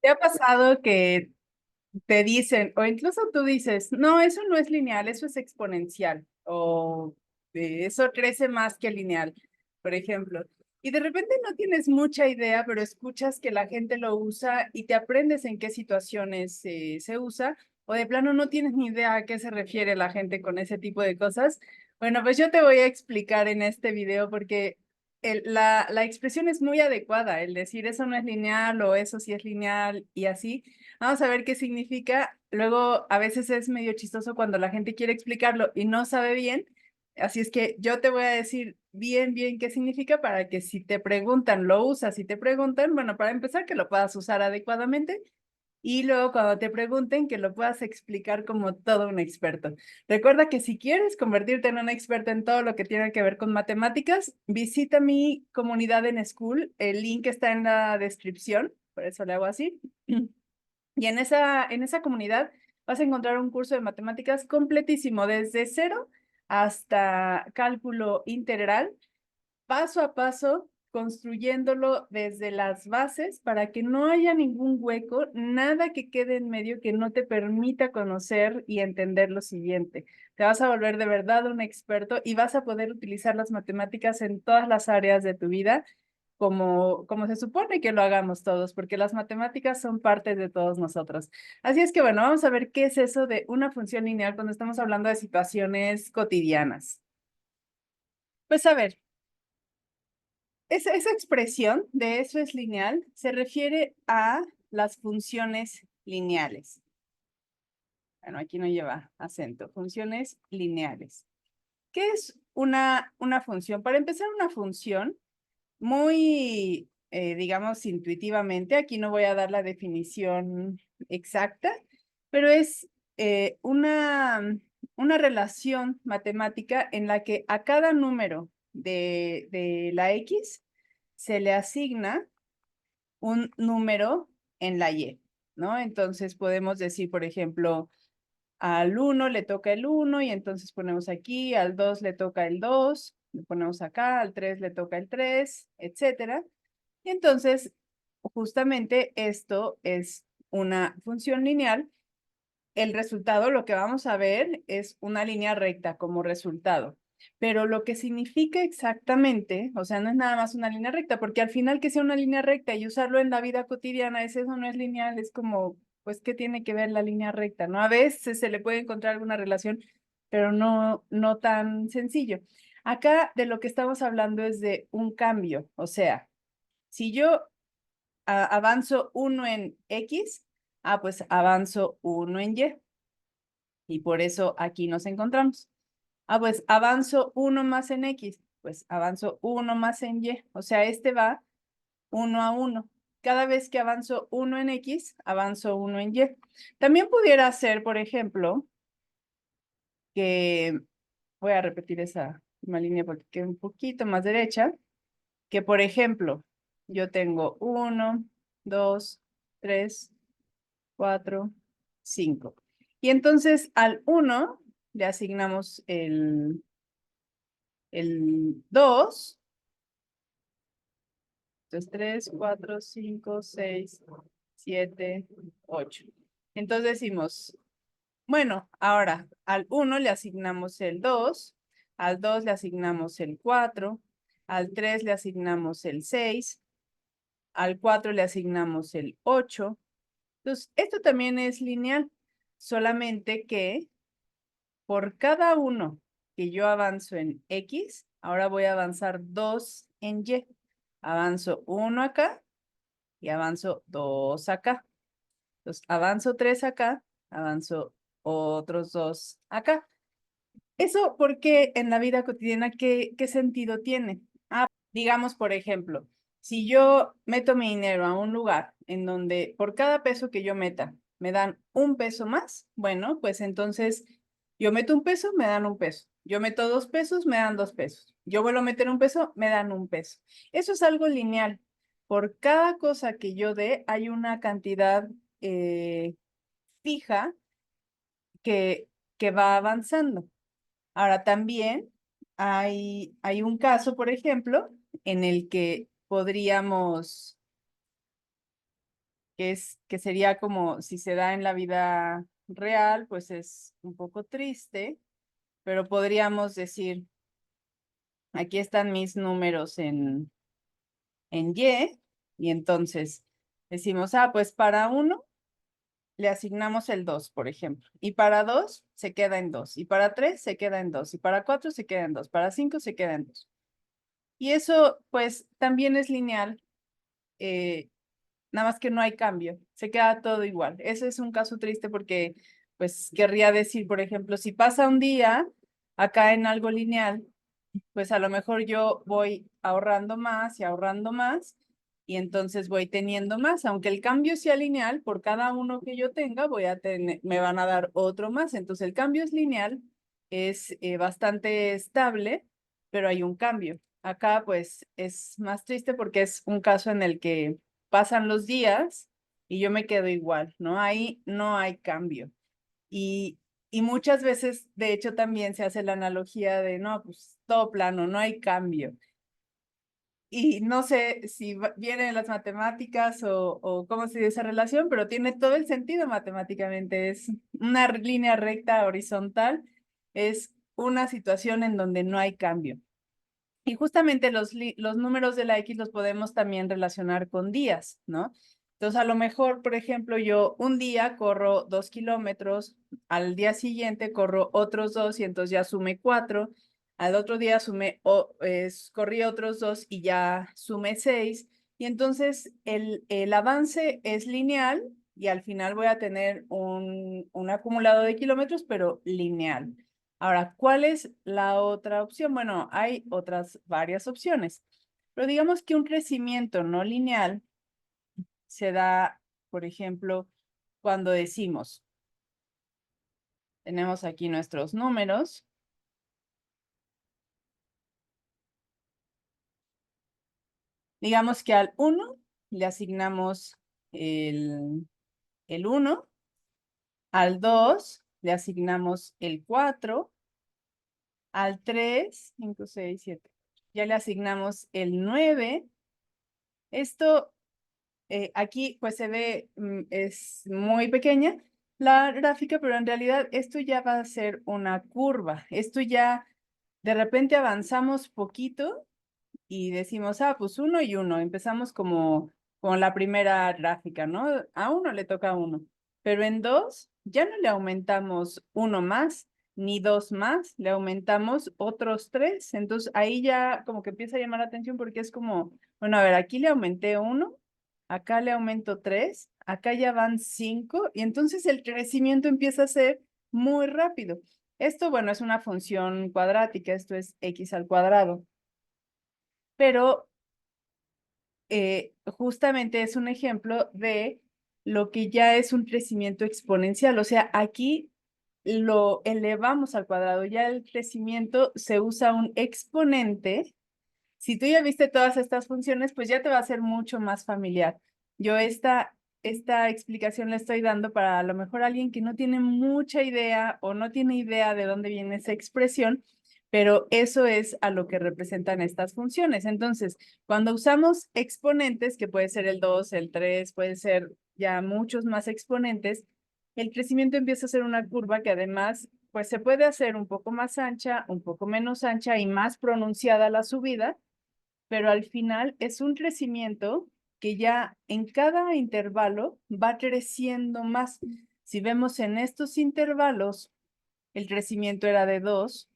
¿Te ha pasado que te dicen, o incluso tú dices, no, eso no es lineal, eso es exponencial, o eso crece más que lineal, por ejemplo? Y de repente no tienes mucha idea, pero escuchas que la gente lo usa y te aprendes en qué situaciones se usa, o de plano no tienes ni idea a qué se refiere la gente con ese tipo de cosas. Bueno, pues yo te voy a explicar en este video porque la expresión es muy adecuada, el decir eso no es lineal o eso sí es lineal y así. Vamos a ver qué significa. Luego, a veces es medio chistoso cuando la gente quiere explicarlo y no sabe bien. Así es que yo te voy a decir bien qué significa para que si te preguntan, lo usas. Si te preguntan, bueno, para empezar, que lo puedas usar adecuadamente y luego cuando te pregunten, que lo puedas explicar como todo un experto. Recuerda que si quieres convertirte en un experto en todo lo que tiene que ver con matemáticas, visita mi comunidad en School. El link está en la descripción, por eso le hago así. Y en esa comunidad vas a encontrar un curso de matemáticas completísimo, desde cero hasta cálculo integral, paso a paso, construyéndolo desde las bases para que no haya ningún hueco, nada que quede en medio que no te permita conocer y entender lo siguiente. Te vas a volver de verdad un experto y vas a poder utilizar las matemáticas en todas las áreas de tu vida como se supone que lo hagamos todos, porque las matemáticas son parte de todos nosotros. Así es que bueno, vamos a ver qué es eso de una función lineal cuando estamos hablando de situaciones cotidianas. Pues a ver, esa expresión de eso es lineal se refiere a las funciones lineales. Bueno, aquí no lleva acento. Funciones lineales. ¿Qué es una función? Para empezar, una función muy, digamos, intuitivamente, aquí no voy a dar la definición exacta, pero es una relación matemática en la que a cada número de la X se le asigna un número en la Y, ¿no? Entonces podemos decir, por ejemplo, al 1 le toca el 1 y entonces ponemos aquí, al 2 le toca el 2, le ponemos acá, al 3 le toca el 3, etcétera. Y entonces, justamente esto es una función lineal. El resultado, lo que vamos a ver es una línea recta como resultado. Pero lo que significa exactamente, o sea, no es nada más una línea recta, porque al final que sea una línea recta y usarlo en la vida cotidiana, eso no es lineal, es como, pues, ¿qué tiene que ver la línea recta? ¿No? A veces se le puede encontrar alguna relación, pero no tan sencillo. Acá de lo que estamos hablando es de un cambio, o sea, si yo avanzo 1 en X, pues avanzo 1 en Y. Y por eso aquí nos encontramos. Pues avanzo 1 más en X, pues avanzo 1 más en Y. O sea, este va 1 a 1. Cada vez que avanzo 1 en X, avanzo 1 en Y. También pudiera ser, por ejemplo, que voy a repetir esa misma línea porque queda un poquito más derecha, que por ejemplo, yo tengo 1, 2, 3, 4, 5. Y entonces al 1 le asignamos el 2, entonces 3, 4, 5, 6, 7, 8. Entonces decimos, bueno, ahora al 1 le asignamos el 2, al 2 le asignamos el 4, al 3 le asignamos el 6, al 4 le asignamos el 8. Entonces, esto también es lineal, solamente que por cada uno que yo avanzo en X, ahora voy a avanzar 2 en Y. Avanzo 1 acá y avanzo 2 acá. Entonces, avanzo 3 acá, avanzo otros 2 acá. Eso porque en la vida cotidiana, ¿qué sentido tiene? Digamos, por ejemplo, si yo meto mi dinero a un lugar en donde por cada peso que yo meta me dan un peso más, bueno, pues entonces yo meto un peso, me dan un peso. Yo meto 2 pesos, me dan 2 pesos. Yo vuelvo a meter un peso, me dan un peso. Eso es algo lineal. Por cada cosa que yo dé, hay una cantidad fija que va avanzando. Ahora también hay un caso, por ejemplo, en el que podríamos, que sería como si se da en la vida real, pues es un poco triste, pero podríamos decir, aquí están mis números en y entonces decimos, pues para 1 le asignamos el 2, por ejemplo, y para 2 se queda en 2, y para 3 se queda en 2, y para 4 se queda en 2, para 5 se queda en 2. Y eso, pues, también es lineal, nada más que no hay cambio, se queda todo igual. Ese es un caso triste porque, pues, querría decir, por ejemplo, si pasa un día acá en algo lineal, pues a lo mejor yo voy ahorrando más y entonces voy teniendo más. Aunque el cambio sea lineal, por cada uno que yo tenga voy a tener, me van a dar otro más. Entonces el cambio es lineal, es bastante estable, pero hay un cambio. Acá pues es más triste porque es un caso en el que pasan los días y yo me quedo igual, ¿no? Ahí no hay cambio. Y, y muchas veces, de hecho, también se hace la analogía de, no, pues todo plano, no hay cambio. Y no sé si vienen las matemáticas o cómo se dio esa relación, pero tiene todo el sentido matemáticamente. Es una línea recta horizontal, es una situación en donde no hay cambio. Y justamente los números de la X los podemos también relacionar con días, ¿no? Entonces, a lo mejor, por ejemplo, yo un día corro 2 kilómetros, al día siguiente corro otros 2 y entonces ya sumé 4, al otro día corrí otros 2 y ya sumé 6, y entonces el avance es lineal y al final voy a tener un acumulado de kilómetros, pero lineal. Ahora, ¿cuál es la otra opción? Bueno, hay otras varias opciones, pero digamos que un crecimiento no lineal se da, por ejemplo, cuando decimos, tenemos aquí nuestros números, digamos que al 1 le asignamos el 1, al 2 le asignamos el 4, al 3, 5, 6, 7, ya le asignamos el 9. Esto aquí pues se ve, es muy pequeña la gráfica, pero en realidad esto ya va a ser una curva. Esto ya de repente avanzamos poquito y decimos, pues 1 y 1. Empezamos como la primera gráfica, ¿no? A 1 le toca 1, pero en 2 ya no le aumentamos 1 más ni 2 más, le aumentamos otros 3. Entonces ahí ya como que empieza a llamar la atención porque es como, bueno, a ver, aquí le aumenté 1, acá le aumento 3, acá ya van 5 y entonces el crecimiento empieza a ser muy rápido. Esto, bueno, es una función cuadrática, esto es x al cuadrado, pero justamente es un ejemplo de lo que ya es un crecimiento exponencial. O sea, aquí lo elevamos al cuadrado, ya el crecimiento se usa un exponente. Si tú ya viste todas estas funciones, pues ya te va a ser mucho más familiar. Yo esta explicación la estoy dando para a lo mejor alguien que no tiene mucha idea o no tiene idea de dónde viene esa expresión, pero eso es a lo que representan estas funciones. Entonces, cuando usamos exponentes, que puede ser el 2, el 3, puede ser ya muchos más exponentes, el crecimiento empieza a ser una curva que además, pues se puede hacer un poco más ancha, un poco menos ancha y más pronunciada la subida, pero al final es un crecimiento que ya en cada intervalo va creciendo más. Si vemos en estos intervalos, el crecimiento era de 2,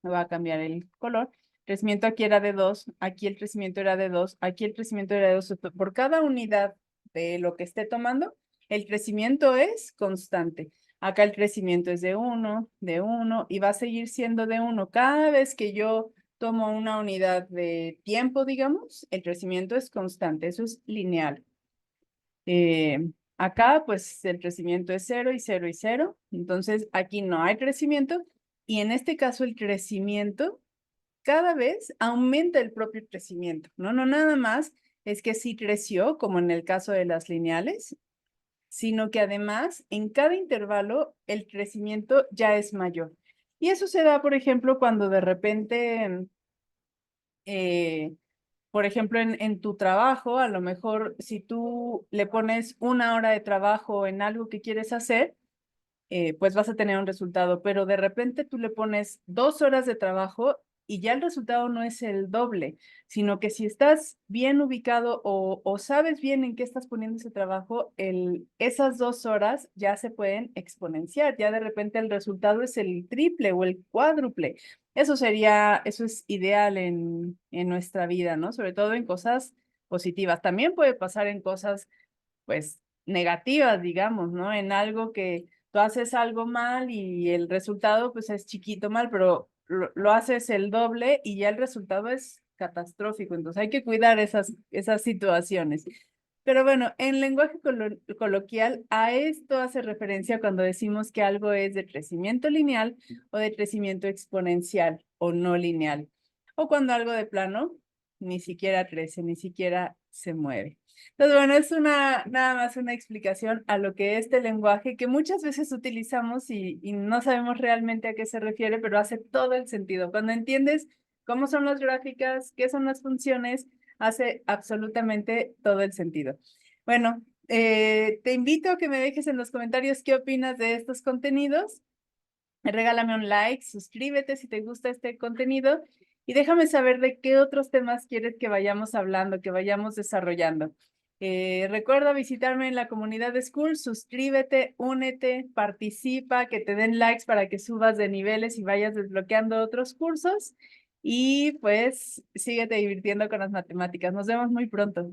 me va a cambiar el color, el crecimiento aquí era de 2, aquí el crecimiento era de 2, aquí el crecimiento era de 2. Por cada unidad de lo que esté tomando, el crecimiento es constante. Acá el crecimiento es de 1 y va a seguir siendo de 1. Cada vez que yo tomo una unidad de tiempo, digamos, el crecimiento es constante, eso es lineal. Acá, pues, el crecimiento es 0 y 0 y 0. Entonces, aquí no hay crecimiento. Y en este caso, el crecimiento cada vez aumenta el propio crecimiento, ¿no? No nada más es que sí creció, como en el caso de las lineales, sino que además en cada intervalo el crecimiento ya es mayor. Y eso se da, por ejemplo, cuando de repente por ejemplo, en tu trabajo, a lo mejor si tú le pones 1 hora de trabajo en algo que quieres hacer, pues vas a tener un resultado, pero de repente tú le pones 2 horas de trabajo y ya el resultado no es el doble, sino que si estás bien ubicado o sabes bien en qué estás poniendo ese trabajo, esas 2 horas ya se pueden exponenciar, ya de repente el resultado es el triple o el cuádruple. Eso es ideal en nuestra vida, ¿no? Sobre todo en cosas positivas. También puede pasar en cosas pues negativas, digamos, ¿no? En algo que tú haces algo mal y el resultado pues es chiquito mal, pero lo haces el doble y ya el resultado es catastrófico. Entonces hay que cuidar esas situaciones. Pero bueno, en lenguaje coloquial, a esto hace referencia cuando decimos que algo es de crecimiento lineal o de crecimiento exponencial o no lineal. O cuando algo de plano ni siquiera crece, ni siquiera se mueve. Entonces, bueno, es nada más una explicación a lo que es este lenguaje que muchas veces utilizamos y no sabemos realmente a qué se refiere, pero hace todo el sentido. Cuando entiendes cómo son las gráficas, qué son las funciones, hace absolutamente todo el sentido. Bueno, te invito a que me dejes en los comentarios qué opinas de estos contenidos. Regálame un like, suscríbete si te gusta este contenido y déjame saber de qué otros temas quieres que vayamos hablando, que vayamos desarrollando. Recuerda visitarme en la comunidad de School, suscríbete, únete, participa, que te den likes para que subas de niveles y vayas desbloqueando otros cursos y pues síguete divirtiendo con las matemáticas. Nos vemos muy pronto.